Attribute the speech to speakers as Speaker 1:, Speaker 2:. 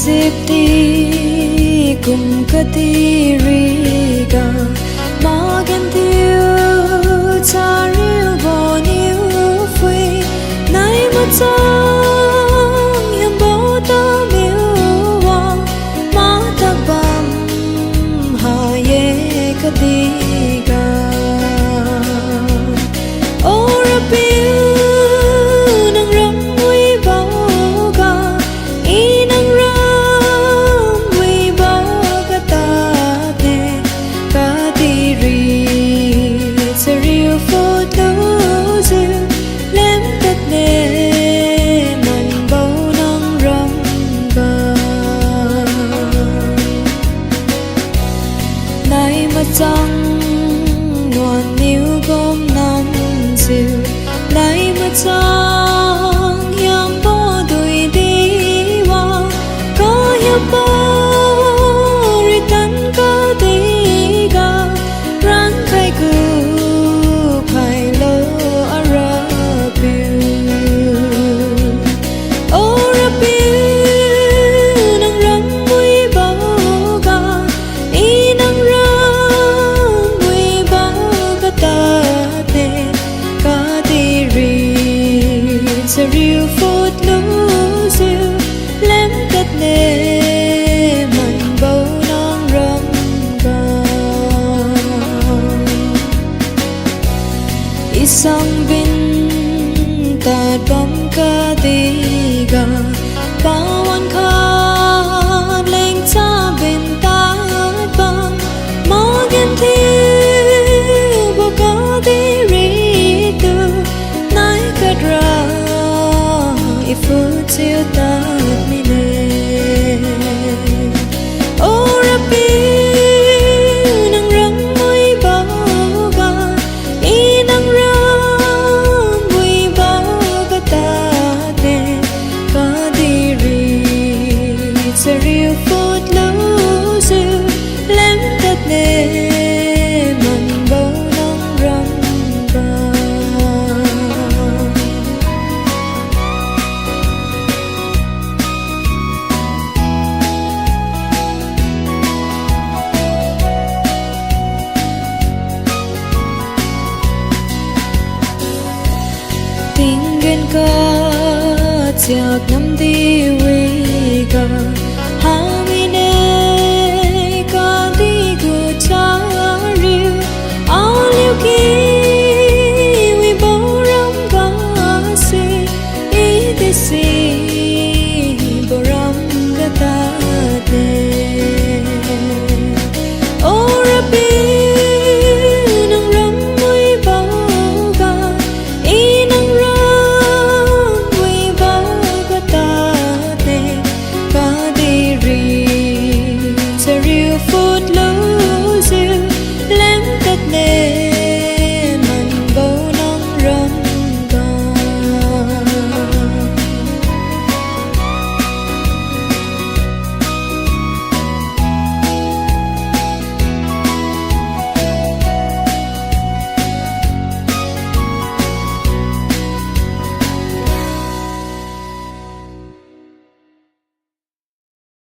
Speaker 1: Sipti kum katiriga magan tiu charil boniu fui nai matang yang bota miwa mata bam haye kadiga ora piu nang ramwi bauga inang ramwi bauga tate kadiri seriu photo zu lem tat ne man bau nang ram ga nai matang nuan niu gom nam siu nai matang yang bo dui di wa ko ya bo ri tan ko di ga ran kai ku kai lo ara piu ora piu nang ram mui bao ga inang ram mui bao ga ta te ka di ri seriu phut lu su lem kat ne man bao nang ram ga isang bin ta bam ka di ga pawan kha leng cha bin ta bam magan thi bo ka di ri tu nai ka dra ifu tiu ta mi ne ora piu nang ram mui bao ga inang ram mui bao ga ta te ka di ri seriu phut lu su lem tat ne man bao nang ram ga Tingin ka tiyak nam di wi ga hamine ka di gu cha riu ao liu ki wi bo ram ga si i di si